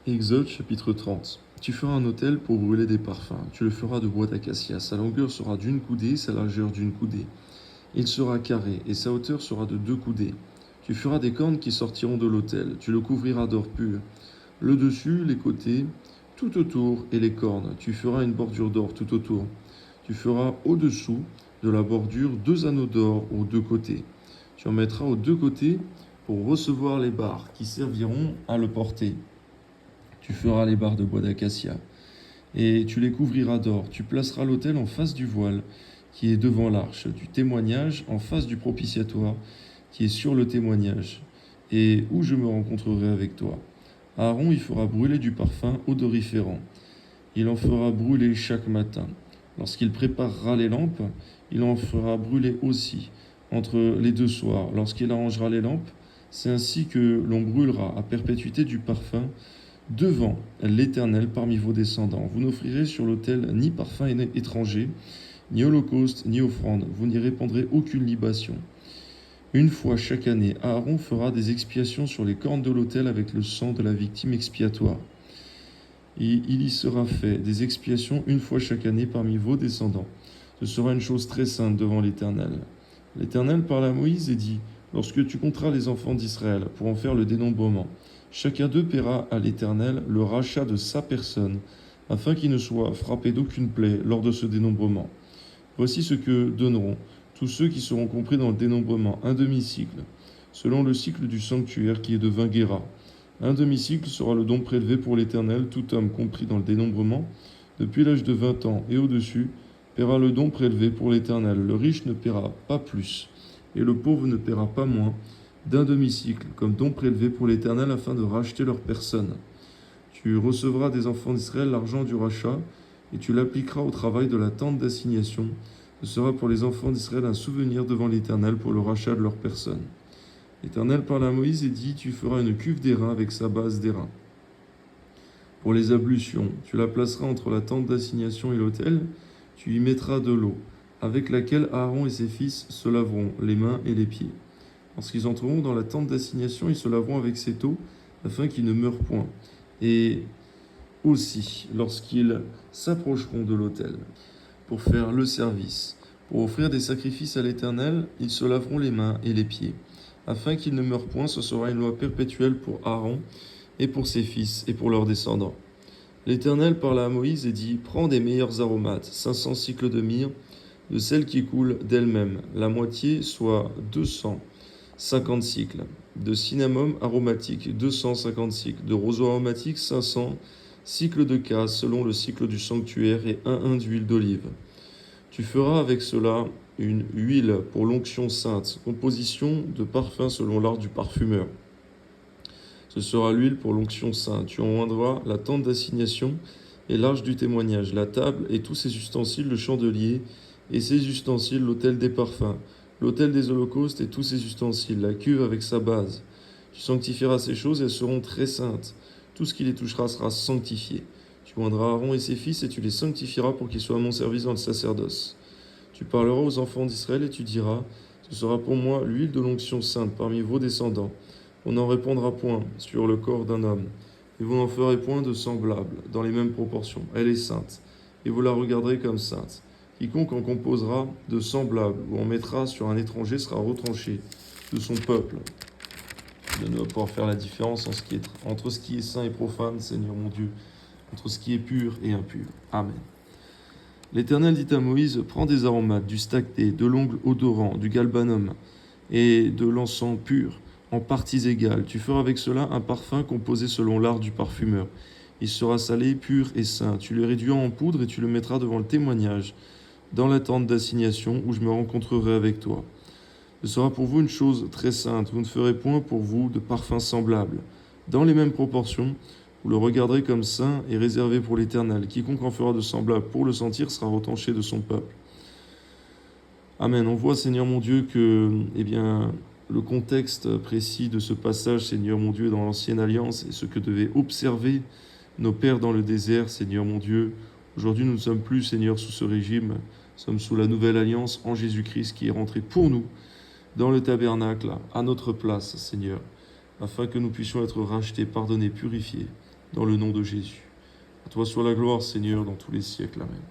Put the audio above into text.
Exode chapitre 30. Tu feras un autel pour brûler des parfums. Tu le feras de bois d'acacia. Sa longueur sera d'une coudée, sa largeur d'une coudée. Il sera carré, et sa hauteur sera de 2 coudées. Tu feras des cornes qui sortiront de l'autel. Tu le couvriras d'or pur. Le dessus, les côtés, tout autour, et les cornes. Tu feras une bordure d'or tout autour. Tu feras au-dessous de la bordure 2 anneaux d'or aux 2 côtés. Tu en mettras aux 2 côtés pour recevoir les barres qui serviront à le porter. Tu feras les barres de bois d'acacia et tu les couvriras d'or. Tu placeras l'autel en face du voile qui est devant l'arche du témoignage, en face du propitiatoire qui est sur le témoignage et où je me rencontrerai avec toi. Aaron y fera brûler du parfum odoriférant. Il en fera brûler chaque matin. Lorsqu'il préparera les lampes, il en fera brûler aussi entre les 2 soirs. Lorsqu'il arrangera les lampes, c'est ainsi que l'on brûlera à perpétuité du parfum devant l'Éternel parmi vos descendants. Vous n'offrirez sur l'autel ni parfum étranger, ni holocauste, ni offrande. Vous n'y répandrez aucune libation. Une fois chaque année, Aaron fera des expiations sur les cornes de l'autel avec le sang de la victime expiatoire. Et il y sera fait des expiations une fois chaque année parmi vos descendants. Ce sera une chose très sainte devant l'Éternel. L'Éternel parla à Moïse et dit : lorsque tu compteras les enfants d'Israël pour en faire le dénombrement, chacun d'eux paiera à l'Éternel le rachat de sa personne, afin qu'il ne soit frappé d'aucune plaie lors de ce dénombrement. Voici ce que donneront tous ceux qui seront compris dans le dénombrement: un demi-cycle, selon le cycle du sanctuaire qui est de 20 guéras. Un demi-cycle sera le don prélevé pour l'Éternel. Tout homme compris dans le dénombrement, depuis l'âge de 20 ans et au-dessus, paiera le don prélevé pour l'Éternel. Le riche ne paiera pas plus, et le pauvre ne paiera pas moins d'un demi-cycle, comme don prélevé pour l'Éternel, afin de racheter leur personne. Tu recevras des enfants d'Israël l'argent du rachat, et tu l'appliqueras au travail de la tente d'assignation. Ce sera pour les enfants d'Israël un souvenir devant l'Éternel pour le rachat de leur personne. L'Éternel parla à Moïse et dit : tu feras une cuve d'airain avec sa base d'airain. Pour les ablutions, tu la placeras entre la tente d'assignation et l'autel. Tu y mettras de l'eau, avec laquelle Aaron et ses fils se laveront les mains et les pieds. Lorsqu'ils entreront dans la tente d'assignation, ils se laveront avec cette eau, afin qu'ils ne meurent point. Et aussi, lorsqu'ils s'approcheront de l'autel pour faire le service, pour offrir des sacrifices à l'Éternel, ils se laveront les mains et les pieds, afin qu'ils ne meurent point. Ce sera une loi perpétuelle pour Aaron et pour ses fils et pour leurs descendants. L'Éternel parla à Moïse et dit : prends des meilleurs aromates, 500 cycles de myrrhe, de celles qui coulent d'elles-mêmes, la moitié, soit 250 cycles, de cinnamome aromatique, 250 cycles, de roseau aromatique, 500 cycles de casse, selon le cycle du sanctuaire, et un d'huile d'olive. Tu feras avec cela une huile pour l'onction sainte, composition de parfum selon l'art du parfumeur. Ce sera l'huile pour l'onction sainte. Tu oindras la tente d'assignation et l'arche du témoignage, la table et tous ses ustensiles, le chandelier et ses ustensiles, l'autel des parfums, l'autel des holocaustes et tous ses ustensiles, la cuve avec sa base. Tu sanctifieras ces choses, elles seront très saintes. Tout ce qui les touchera sera sanctifié. Tu oindras Aaron et ses fils et tu les sanctifieras pour qu'ils soient à mon service dans le sacerdoce. Tu parleras aux enfants d'Israël et tu diras : ce sera pour moi l'huile de l'onction sainte parmi vos descendants. On n'en répandra point sur le corps d'un homme, et vous n'en ferez point de semblable, dans les mêmes proportions. Elle est sainte, et vous la regarderez comme sainte. Quiconque en composera de semblable ou en mettra sur un étranger sera retranché de son peuple. De ne pas faire la différence entre ce qui est saint et profane, Seigneur mon Dieu, entre ce qui est pur et impur. Amen. L'Éternel dit à Moïse : prends des aromates, du stacté, de l'ongle odorant, du galbanum et de l'encens pur, en parties égales. Tu feras avec cela un parfum composé selon l'art du parfumeur. Il sera salé, pur et saint. Tu le réduiras en poudre et tu le mettras devant le témoignage, dans la tente d'assignation où je me rencontrerai avec toi. Ce sera pour vous une chose très sainte. Vous ne ferez point pour vous de parfum semblable. Dans les mêmes proportions, vous le regarderez comme saint et réservé pour l'Éternel. Quiconque en fera de semblable pour le sentir sera retranché de son peuple. Amen. On voit, Seigneur mon Dieu, que le contexte précis de ce passage, Seigneur mon Dieu, dans l'Ancienne Alliance, et ce que devaient observer nos pères dans le désert, Seigneur mon Dieu. Aujourd'hui, nous ne sommes plus, Seigneur, sous ce régime. Nous sommes sous la nouvelle alliance en Jésus-Christ qui est rentré pour nous dans le tabernacle, à notre place, Seigneur, afin que nous puissions être rachetés, pardonnés, purifiés. dans le nom de Jésus. À toi soit la gloire, Seigneur, dans tous les siècles. Amen.